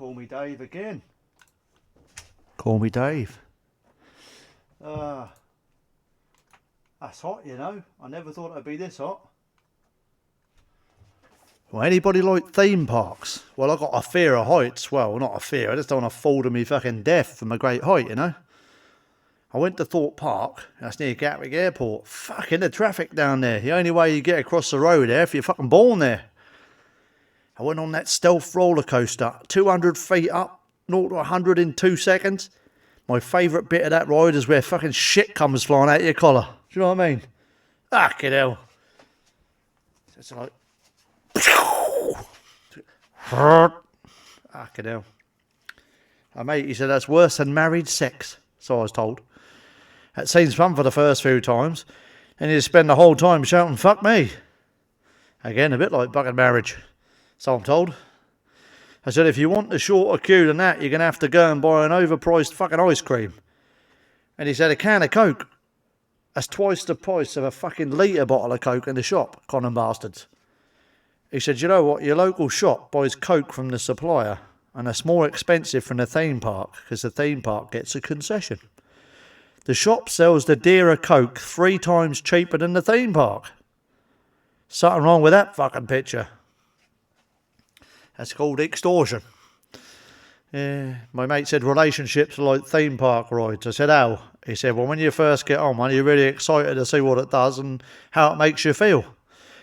call me Dave again. Call me Dave. That's hot, you know. I never thought it'd be this hot. Well, anybody like theme parks? Well, I've got a fear of heights. Well, not a fear. I just don't want to fall to me fucking death from a great height, you know. I went to Thorpe Park. That's near Gatwick Airport. Fucking the traffic down there. The only way you get across the road there if you're fucking born there. I went on that stealth roller coaster. 200 feet up. 0 to 100 in 2 seconds. My favourite bit of that ride is where fucking shit comes flying out your collar. Do you know what I mean? Fucking hell. It's like... Fucking hell. My mate, he said that's worse than married sex. So I was told. That seems fun for the first few times. And you spend the whole time shouting, fuck me. Again, a bit like fucking marriage. So I'm told. I said, if you want a shorter queue than that, you're going to have to go and buy an overpriced fucking ice cream. And he said, a can of Coke. That's twice the price of a fucking litre bottle of Coke in the shop, conning bastards. He said, you know what, your local shop buys Coke from the supplier, and it's more expensive from the theme park, because the theme park gets a concession. The shop sells the dearer Coke 3 times cheaper than the theme park. Something wrong with that fucking picture. That's called extortion. Yeah, my mate said relationships are like theme park rides. I said, how? He said, well, when you first get on one, you're really excited to see what it does and how it makes you feel.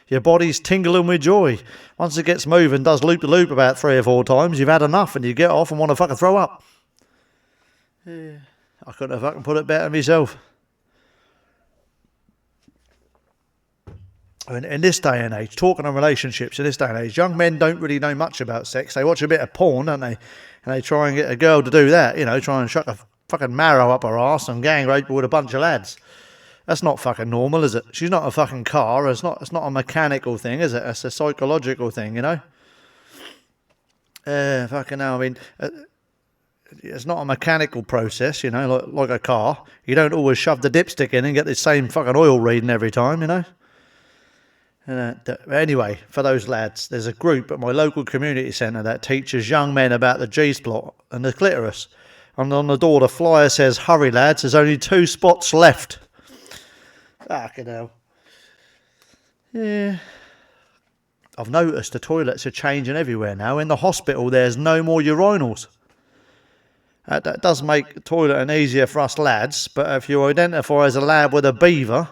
Your body's tingling with joy. Once it gets moving, does loop-de-loop about 3 or 4 times, you've had enough and you get off and want to fucking throw up. Yeah, I couldn't have fucking put it better myself. In this day and age, talking of relationships in this day and age, young men don't really know much about sex. They watch a bit of porn, don't they? And they try and get a girl to do that, you know, try and chuck a fucking marrow up her arse and gang rape her with a bunch of lads. That's not fucking normal, is it? She's not a fucking car. It's not a mechanical thing, is it? It's a psychological thing, you know? Fucking hell, I mean, it's not a mechanical process, you know, like a car. You don't always shove the dipstick in and get the same fucking oil reading every time, you know? Anyway, for those lads, there's a group at my local community centre that teaches young men about the G-spot and the clitoris. And on the door, the flyer says, hurry lads, there's only 2 spots left. Fucking hell. Yeah. I've noticed the toilets are changing everywhere now. In the hospital, there's no more urinals. That does make toileting easier for us lads, but if you identify as a lad with a beaver,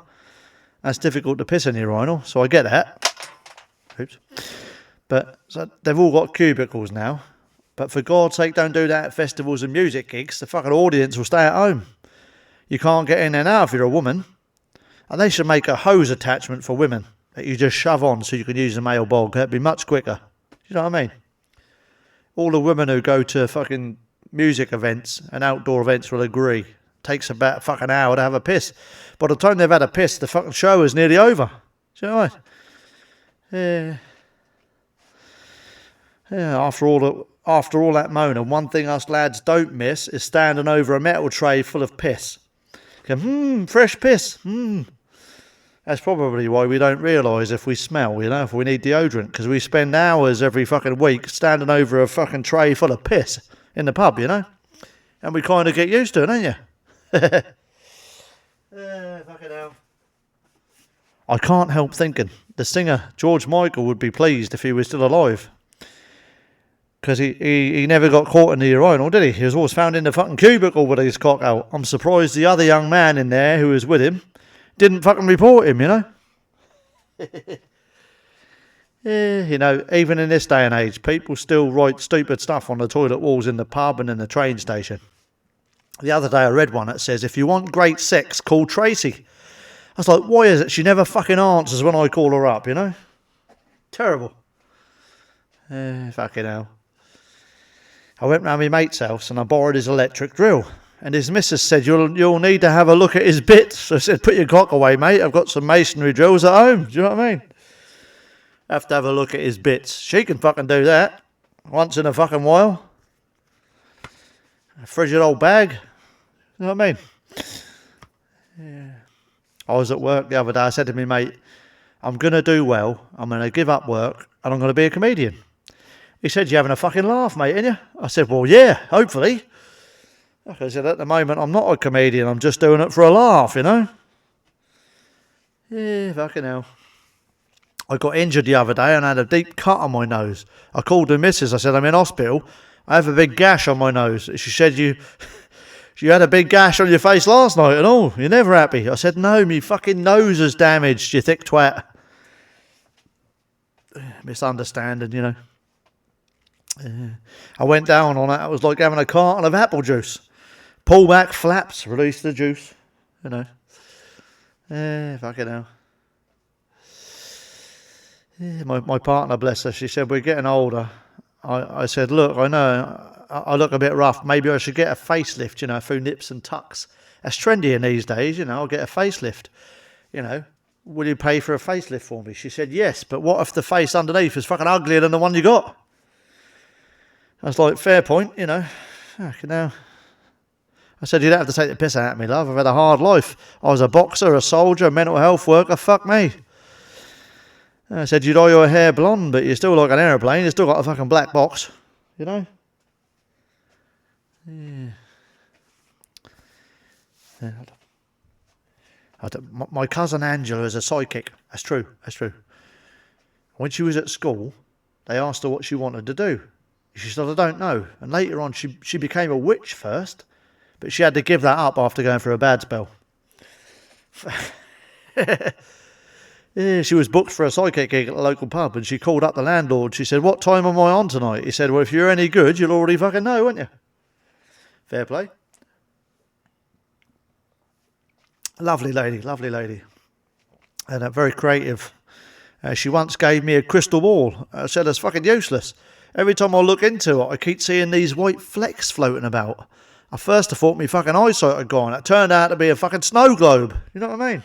that's difficult to piss in the urinal, so I get that. Oops. But so they've all got cubicles now. But for God's sake, don't do that at festivals and music gigs. The fucking audience will stay at home. You can't get in there now if you're a woman. And they should make a hose attachment for women that you just shove on so you can use a male bog. That'd be much quicker. You know what I mean? All the women who go to fucking music events and outdoor events will agree. Takes about a fucking hour to have a piss. By the time they've had a piss, the fucking show is nearly over. Do you know what I mean? Yeah. After all that moaning, one thing us lads don't miss is standing over a metal tray full of piss. Fresh piss. That's probably why we don't realise if we smell, you know, if we need deodorant, because we spend hours every fucking week standing over a fucking tray full of piss in the pub, you know, and we kind of get used to it, don't you? Fucking hell. I can't help thinking the singer George Michael would be pleased if he was still alive. Because he never got caught in the urinal, did he? He was always found in the fucking cubicle with his cock out. I'm surprised the other young man in there who was with him didn't fucking report him, you know? Yeah, you know, even in this day and age, people still write stupid stuff on the toilet walls in the pub and in the train station. The other day I read one that says, if you want great sex, call Tracey. I was like, why is it she never fucking answers when I call her up, you know? Terrible. Fucking hell. I went round my mate's house and I borrowed his electric drill. And his missus said, you'll need to have a look at his bits. So I said, put your cock away, mate. I've got some masonry drills at home. Do you know what I mean? Have to have a look at his bits. She can fucking do that. Once in a fucking while. A frigid old bag. You know what I mean? Yeah. I was at work the other day. I said to me, mate, I'm going to do well. I'm going to give up work and I'm going to be a comedian. He said, "You're having a fucking laugh, mate, ain't you?" I said, "Well, yeah, hopefully." Like I said, at the moment, I'm not a comedian. I'm just doing it for a laugh, you know? Yeah, fucking hell. I got injured the other day and had a deep cut on my nose. I called the missus. I said, "I'm in hospital. I have a big gash on my nose." She said, You had a big gash on your face last night and all. You're never happy." I said, "No, me fucking nose is damaged, you thick twat." Misunderstanding, you know. I went down on it. It was like having a carton of apple juice. Pull back flaps, release the juice. You know. Fucking hell. My partner, bless her, she said, "We're getting older." I said, "Look, I know I look a bit rough. Maybe I should get a facelift, you know, through nips and tucks. That's trendy in these days, you know, I'll get a facelift. You know, will you pay for a facelift for me?" She said, "Yes, but what if the face underneath is fucking uglier than the one you got?" I was like, "Fair point, you know." Fucking hell. I said, "You don't have to take the piss out of me, love. I've had a hard life. I was a boxer, a soldier, a mental health worker. Fuck me." I said, "You dye your hair blonde, but you're still like an aeroplane. You've still got a fucking black box, you know." Yeah. My cousin Angela is a psychic. That's true. That's true. When she was at school, they asked her what she wanted to do. She said, "I don't know." And later on, she became a witch first, but she had to give that up after going through a bad spell. Yeah, she was booked for a psychic gig at the local pub, and she called up the landlord. She said, "What time am I on tonight?" He said, "Well, if you're any good, you'll already fucking know, won't you?" Fair play. Lovely lady, lovely lady. And very creative. She once gave me a crystal ball. I said, "It's fucking useless. Every time I look into it, I keep seeing these white flecks floating about." At first I thought my fucking eyesight had gone. It turned out to be a fucking snow globe. You know what I mean?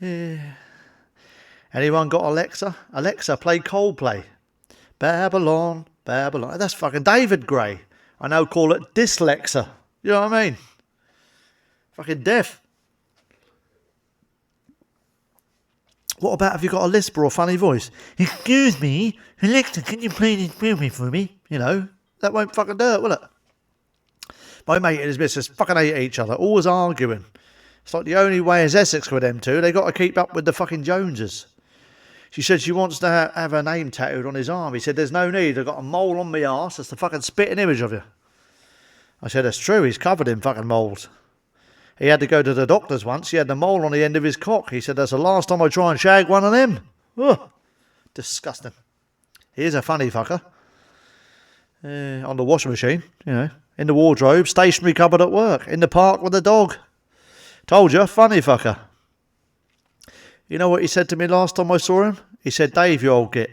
Yeah. Anyone got Alexa? Alexa, play Coldplay. Babylon, Babylon. That's fucking David Gray. I now call it Dyslexa. You know what I mean? Fucking deaf. What about if you got a lisp or a funny voice? "Excuse me, Alexa, can you play this movie for me?" You know, that won't fucking do it, will it? My mate and his missus fucking hate each other, always arguing. It's like the only way is Essex with them two. They got to keep up with the fucking Joneses. She said she wants to have her name tattooed on his arm. He said, "There's no need. I've got a mole on my arse. That's the fucking spitting image of you." I said, "That's true. He's covered in fucking moles. He had to go to the doctor's once. He had the mole on the end of his cock. He said, that's the last time I try and shag one of them." Ugh, disgusting. He is a funny fucker. On the washing machine, you know. In the wardrobe, stationery cupboard at work. In the park with the dog. Told you, funny fucker. You know what he said to me last time I saw him? He said, "Dave, you old git,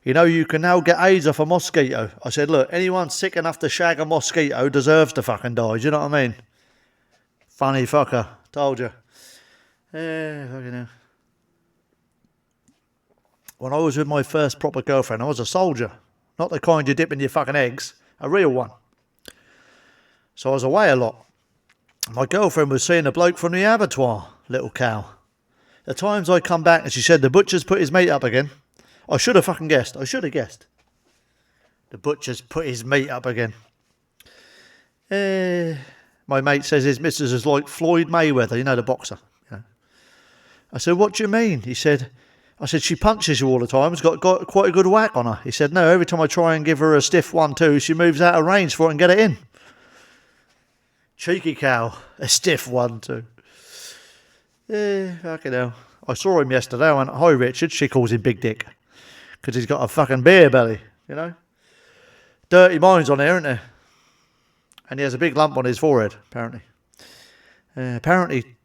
you know you can now get AIDS off a mosquito." I said, "Look, anyone sick enough to shag a mosquito deserves to fucking die. Do you know what I mean?" Funny fucker. Told you. Fucking hell. When I was with my first proper girlfriend, I was a soldier. Not the kind you dip in your fucking eggs. A real one. So I was away a lot. My girlfriend was seeing a bloke from the abattoir. Little cow. The times I come back and she said, "The butcher's put his meat up again." I should have fucking guessed. I should have guessed. The butcher's put his meat up again. My mate says his missus is like Floyd Mayweather, you know, the boxer. You know. I said, "What do you mean?" I said, "She punches you all the time. It's got quite a good whack on her." He said, "No, every time I try and give her a stiff 1-2, she moves out of range for it and get it in." Cheeky cow. A stiff 1-2. Fucking hell. I saw him yesterday. I went, "Hi, Richard." She calls him Big Dick. Because he's got a fucking beer belly, you know. Dirty minds on there, isn't there? And he has a big lump on his forehead, apparently. Apparently,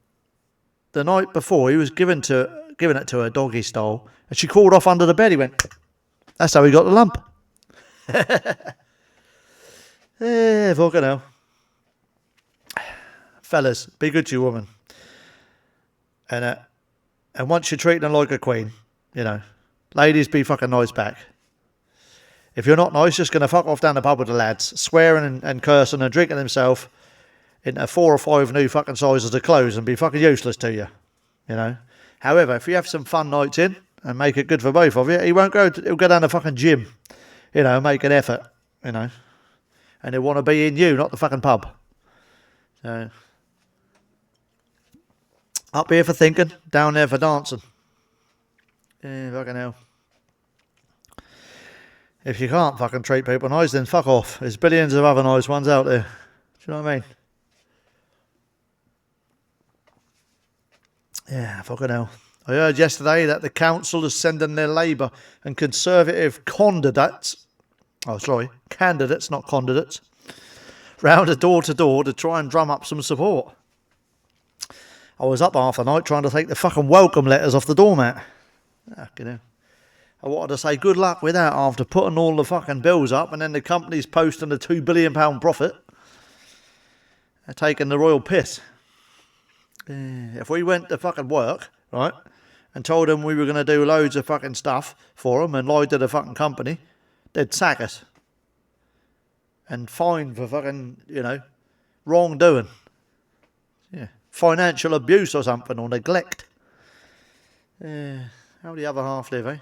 the night before, he was giving it to her doggy style, and she crawled off under the bed. He went, that's how he got the lump. Fucking hell. Fellas, be good to your woman. And once you're treating her like a queen, you know, ladies, be fucking nice back. If you're not nice, just going to fuck off down the pub with the lads, swearing and cursing and drinking himself into 4 or 5 new fucking sizes of clothes and be fucking useless to you, you know. However, if you have some fun nights in, and make it good for both of you, he won't go. He'll go down the fucking gym, make an effort, and he'll want to be in you, not the fucking pub. So, up here for thinking, down there for dancing. Yeah, fucking hell. If you can't fucking treat people nice, then fuck off. There's billions of other nice ones out there. Do you know what I mean? Yeah, fucking hell. I heard yesterday that the council is sending their Labour and Conservative candidates, not candidates, round door to door to try and drum up some support. I was up half the night trying to take the fucking welcome letters off the doormat. Fucking hell. I wanted to say good luck with that after putting all the fucking bills up and then the company's posting a £2 billion profit. They're taking the royal piss. If we went to fucking work, right, and told them we were going to do loads of fucking stuff for them and lied to the fucking company, they'd sack us. And fine for fucking, wrongdoing. Yeah. Financial abuse or something, or neglect. How the other half live, eh?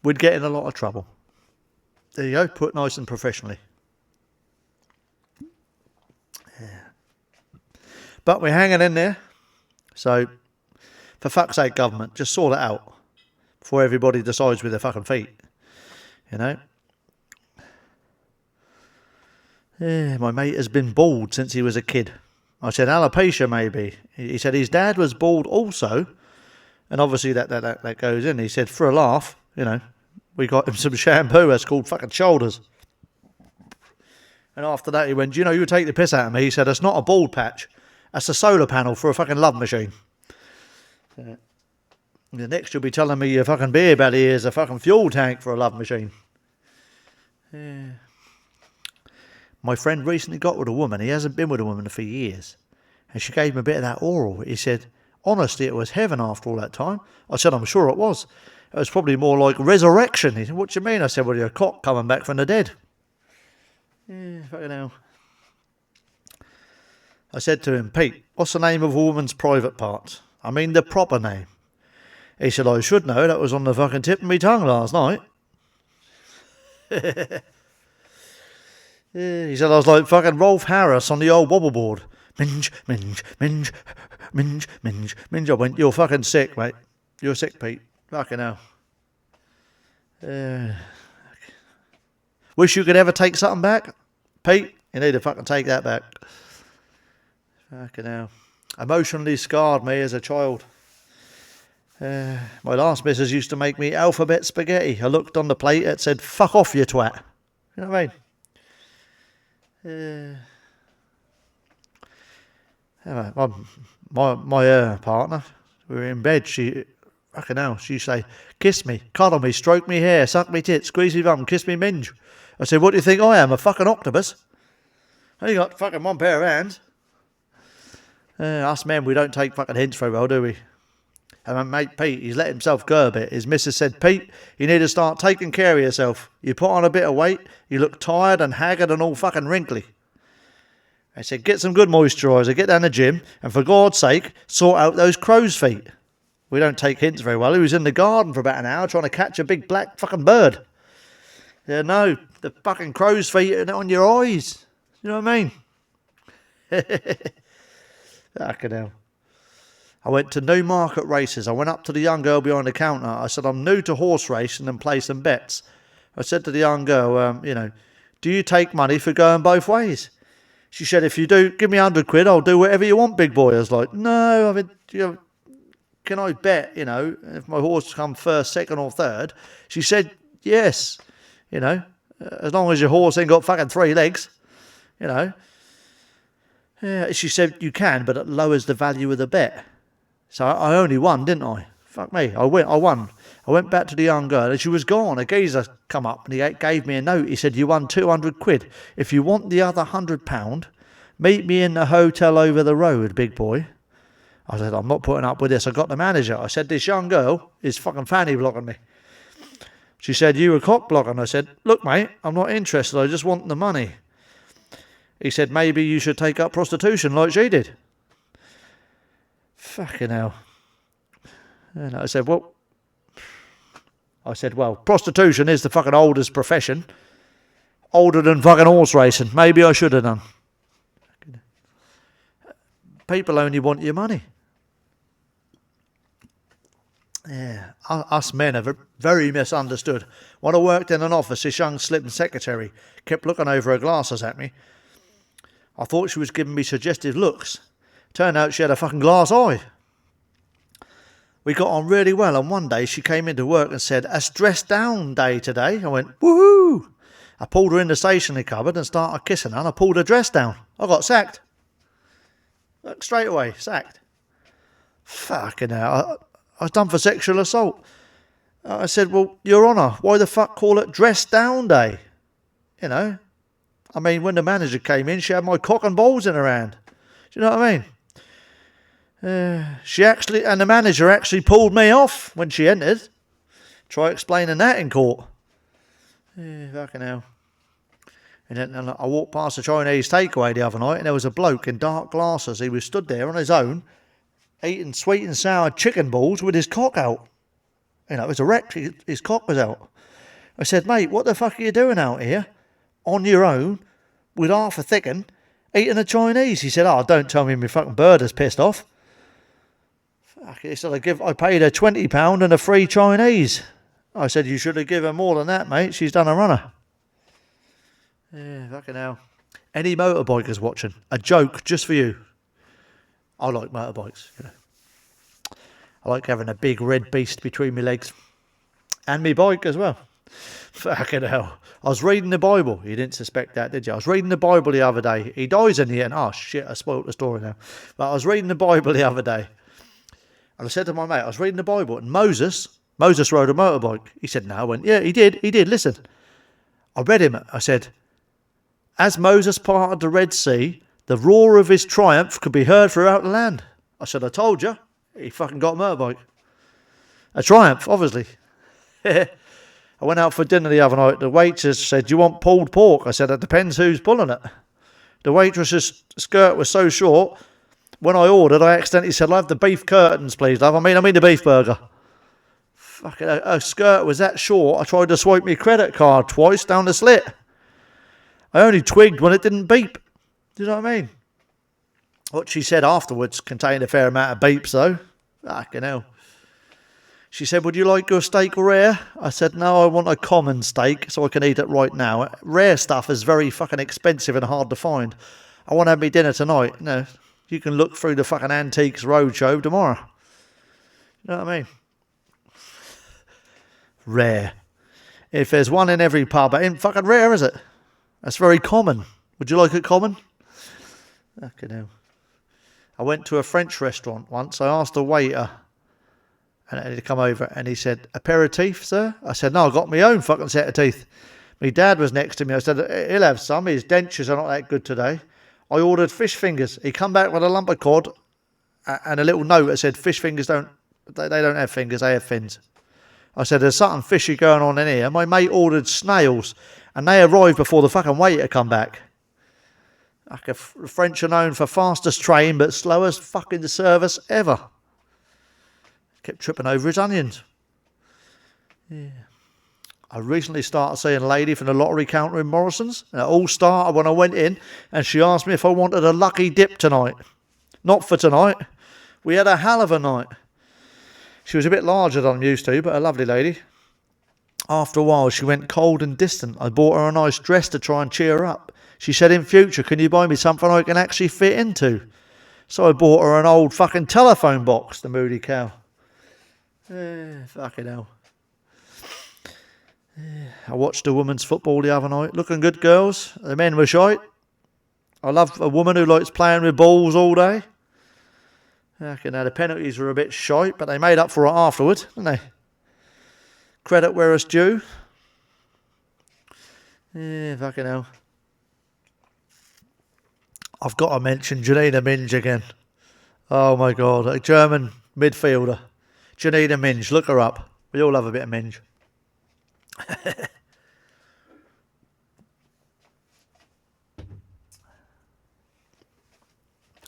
We'd get in a lot of trouble. There you go, put nice and professionally. Yeah. But we're hanging in there. So, for fuck's sake, government, just sort it out before everybody decides with their fucking feet. Yeah, my mate has been bald since he was a kid. I said, alopecia maybe. He said his dad was bald also. And obviously that goes in. He said, for a laugh, we got him some shampoo that's called fucking Shoulders. And after that he went, you would take the piss out of me. He said, it's not a bald patch. That's a solar panel for a fucking love machine. The next you'll be telling me your fucking beer belly is a fucking fuel tank for a love machine. Yeah. My friend recently got with a woman. He hasn't been with a woman for years. And she gave him a bit of that oral. He said, honestly, it was heaven after all that time. I said, I'm sure it was. It was probably more like resurrection. He said, what do you mean? I said, well, you're a cock coming back from the dead. Yeah, fucking hell. I said to him, Pete, what's the name of a woman's private parts? I mean the proper name. He said, I should know. That was on the fucking tip of my tongue last night. Yeah, he said, I was like fucking Rolf Harris on the old wobble board. Minge, minge, minge, minge, minge, minge. I went, you're fucking sick, mate. You're sick, Pete. Fucking hell. Wish you could ever take something back? Pete, you need to fucking take that back. Fucking hell. Emotionally scarred me as a child. My last missus used to make me alphabet spaghetti. I looked on the plate, it said, fuck off, you twat. You know what I mean? My partner, we were in bed, she say, kiss me, cuddle me, stroke me hair, suck me tits, squeeze me bum, kiss me minge. I said, what do you think I am, a fucking octopus? I only got fucking one pair of hands. Us men, we don't take fucking hints very well, do we? And my mate Pete, he's let himself go a bit. His missus said, Pete, you need to start taking care of yourself. You put on a bit of weight, you look tired and haggard and all fucking wrinkly. I said, get some good moisturiser, get down the gym, and for God's sake, sort out those crow's feet. We don't take hints very well. He was in the garden for about an hour trying to catch a big black fucking bird. Yeah, no, the fucking crow's feet are on your eyes. You know what I mean? Fucking hell. I went to Newmarket races. I went up to the young girl behind the counter. I said, I'm new to horse racing and play some bets. I said to the young girl, do you take money for going both ways? She said, if you do, give me £100, I'll do whatever you want, big boy. I was like, no, I mean, can I bet, if my horse comes first, second or third? She said, yes, as long as your horse ain't got fucking 3 legs, Yeah, she said, you can, but it lowers the value of the bet. So I only won, didn't I? Fuck me, I won. I went back to the young girl and she was gone. A geezer come up and he gave me a note. He said, you won £200. If you want the other £100, meet me in the hotel over the road, big boy. I said, I'm not putting up with this. I got the manager. I said, this young girl is fucking fanny blocking me. She said, you were cock blocking. I said, look, mate, I'm not interested. I just want the money. He said, maybe you should take up prostitution like she did. Fucking hell. And I said, well, prostitution is the fucking oldest profession. Older than fucking horse racing. Maybe I should have done. People only want your money. Yeah, us men are very misunderstood. When I worked in an office, this young slim secretary kept looking over her glasses at me. I thought she was giving me suggestive looks. Turned out she had a fucking glass eye. We got on really well, and one day she came into work and said, "It's dress down day today." I went, woohoo! I pulled her in the stationery cupboard and started kissing her, and I pulled her dress down. I got sacked. Look, straight away, sacked. Fucking hell. I was done for sexual assault. I said, well, Your Honour, why the fuck call it dress down day? You know? I mean, when the manager came in, she had my cock and balls in her hand. Do you know what I mean? And the manager actually pulled me off when she entered. Try explaining that in court. Fucking hell. And then I walked past a Chinese takeaway the other night, and there was a bloke in dark glasses. He was stood there on his own, eating sweet and sour chicken balls with his cock out. You know, it was erect, his cock was out. I said, mate, what the fuck are you doing out here, on your own, with half a thicken, eating a Chinese? He said, oh, don't tell me my fucking bird is pissed off. Fuck, he said, I paid her £20 and a free Chinese. I said, you should have given her more than that, mate. She's done a runner. Yeah, fucking hell. Any motorbikers watching? A joke just for you. I like motorbikes, you know. I like having a big red beast between my legs. And my bike as well. Fucking hell. I was reading the Bible. You didn't suspect that, did you? I was reading the Bible the other day. He dies in the end. Oh, shit, I spoilt the story now. But I was reading the Bible the other day. And I said to my mate, I was reading the Bible, and Moses rode a motorbike. He said, no. I went, yeah, he did. Listen. I read him. I said, as Moses parted the Red Sea, the roar of his triumph could be heard throughout the land. I said, I told you. He fucking got a motorbike. A Triumph, obviously. I went out for dinner the other night. The waitress said, do you want pulled pork? I said, it depends who's pulling it. The waitress's skirt was so short, when I ordered, I accidentally said, I'll have the beef curtains, please, love. I mean the beef burger. Fucking, her skirt was that short, I tried to swipe my credit card twice down the slit. I only twigged when it didn't beep. Do you know what I mean? What she said afterwards contained a fair amount of beeps, though. Fucking hell. She said, would you like your steak rare? I said, no, I want a common steak so I can eat it right now. Rare stuff is very fucking expensive and hard to find. I want to have my dinner tonight. No, you can look through the fucking Antiques Roadshow tomorrow. You know what I mean? Rare. If there's one in every pub, it ain't fucking rare, is it? That's very common. Would you like it common? Fucking hell. I went to a French restaurant once. I asked the waiter, and he'd come over, and he said, aperitif, sir? I said, no, I got my own fucking set of teeth. My dad was next to me. I said, he'll have some. His dentures are not that good today. I ordered fish fingers. He come back with a lump of cod and a little note that said, fish fingers don't have fingers, they have fins. I said, there's something fishy going on in here. My mate ordered snails, and they arrived before the fucking waiter come back. Like the French are known for fastest train, but slowest fucking service ever. Kept tripping over his onions. Yeah. I recently started seeing a lady from the lottery counter in Morrison's. And it all started when I went in, and she asked me if I wanted a lucky dip tonight. Not for tonight. We had a hell of a night. She was a bit larger than I'm used to, but a lovely lady. After a while, she went cold and distant. I bought her a nice dress to try and cheer her up. She said, in future, can you buy me something I can actually fit into? So I bought her an old fucking telephone box, the moody cow. Fucking hell. I watched a women's football the other night. Looking good, girls. The men were shite. I love a woman who likes playing with balls all day. Fucking hell, the penalties were a bit shite, but they made up for it afterwards, didn't they? Credit where it's due. Yeah, fucking hell. I've got to mention Janina Minge again. Oh my God, a German midfielder. Janina Minge, look her up. We all love a bit of Minge.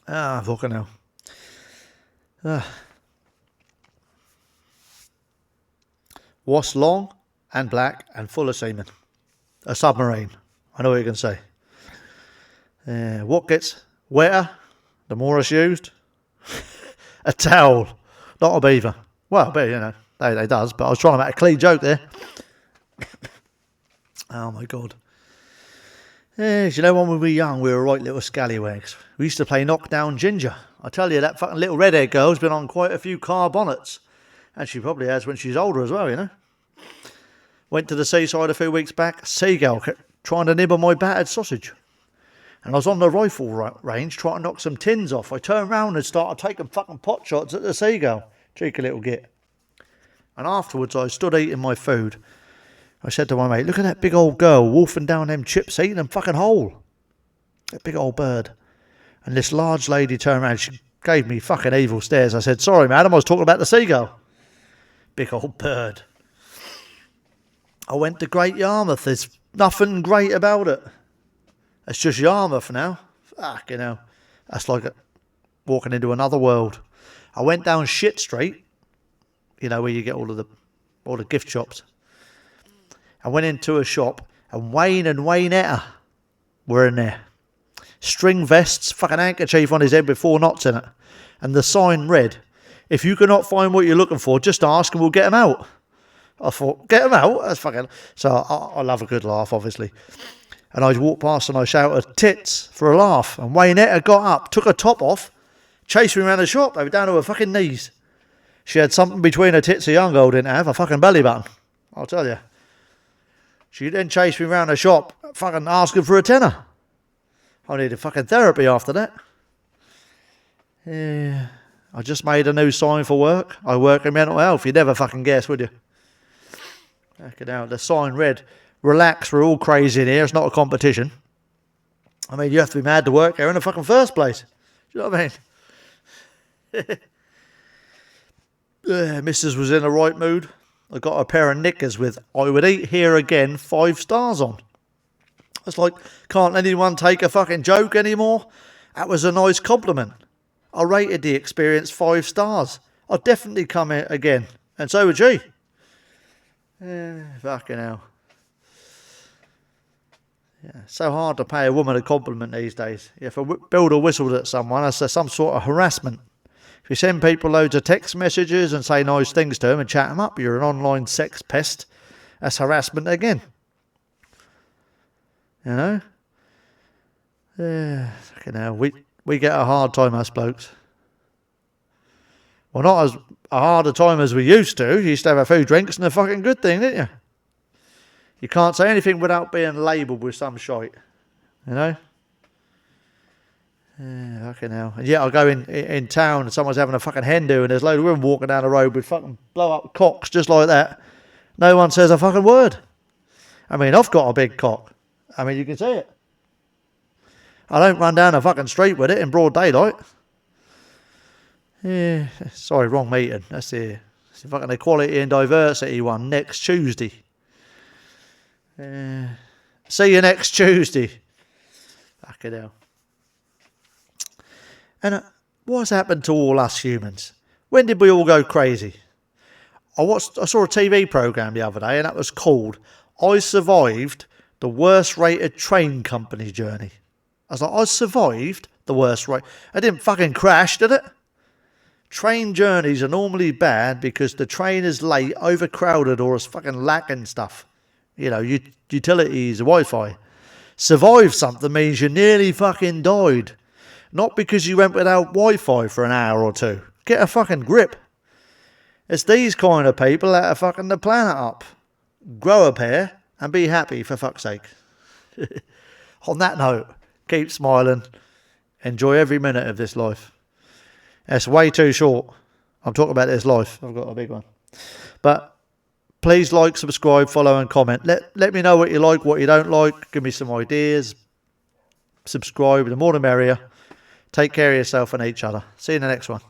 Fucking hell. What's long and black and full of semen? A submarine. I know what you're going to say. What gets wetter the more it's used? A towel, not a beaver. Well, but you know, they does. But I was trying to make a clean joke there. Oh my God. You know, when we were young, we were right little scallywags. We used to play knockdown ginger. I tell you, that fucking little redhead girl's been on quite a few car bonnets. And she probably has when she's older as well, you know. Went to the seaside a few weeks back. Seagull kept trying to nibble my battered sausage. And I was on the rifle range trying to knock some tins off. I turned round and started taking fucking pot shots at the seagull. Cheeky little git. And afterwards, I stood eating my food. I said to my mate, look at that big old girl wolfing down them chips, eating them fucking whole. That big old bird. And this large lady turned around, she gave me fucking evil stares. I said, sorry madam, I was talking about the seagull. Big old bird. I went to Great Yarmouth. There's nothing great about it. It's just Yarmouth now. Fuck, you know. That's like walking into another world. I went down Shit Street, you know, where you get all the gift shops. I went into a shop and Wayne and Waynetta were in there. String vests, fucking handkerchief on his head with 4 knots in it. And the sign read, if you cannot find what you're looking for, just ask and we'll get them out. I thought, get them out? That's fucking... So I love a good laugh, obviously. And I walked past and I shouted, tits, for a laugh. And Waynetta got up, took her top off, chased me around the shop. They were down to her fucking knees. She had something between her tits a young girl didn't have, a fucking belly button. I'll tell you. She then chased me around the shop, fucking asking for a tenner. I needed fucking therapy after that. Yeah. I just made a new sign for work. I work in mental health. You'd never fucking guess, would you? Check it out. The sign read, relax, we're all crazy in here. It's not a competition. I mean, you have to be mad to work here in the fucking first place. Do you know what I mean? Mrs. was in the right mood. I got a pair of knickers with, I would eat here again, 5 stars on. It's like, can't anyone take a fucking joke anymore? That was a nice compliment. I rated the experience 5 stars. I'd definitely come here again. And so would she. Fucking hell. Yeah, so hard to pay a woman a compliment these days. If a builder whistled at someone, that's some sort of harassment. If you send people loads of text messages and say nice things to them and chat them up, you're an online sex pest. That's harassment again. You know? Yeah, fucking hell. We get a hard time, us blokes. Well, not as a harder time as we used to. You used to have a few drinks and a fucking good thing, didn't you? You can't say anything without being labelled with some shite. You know? Yeah, fucking hell. And yet I go in town and someone's having a fucking hen do and there's a load of women walking down the road with fucking blow up cocks just like that. No one says a fucking word. I mean, I've got a big cock. I mean, you can see it. I don't run down a fucking street with it in broad daylight. Yeah, sorry, wrong meeting. That's the fucking equality and diversity one next Tuesday. See you next Tuesday. Fucking hell. And what's happened to all us humans? When did we all go crazy? I saw a TV programme the other day and that was called I Survived the Worst Rated Train Company Journey. I was like, I survived the worst rate. I didn't fucking crash, did it? Train journeys are normally bad because the train is late, overcrowded or is fucking lacking stuff. You know, utilities, Wi-Fi. Survive something means you nearly fucking died. Not because you went without Wi-Fi for an hour or two. Get a fucking grip. It's these kind of people that are fucking the planet up. Grow a pair and be happy, for fuck's sake. On that note, keep smiling. Enjoy every minute of this life. It's way too short. I'm talking about this life. I've got a big one. But please like, subscribe, follow and comment. Let me know what you like, what you don't like. Give me some ideas. Subscribe. The more the merrier. Take care of yourself and each other. See you in the next one.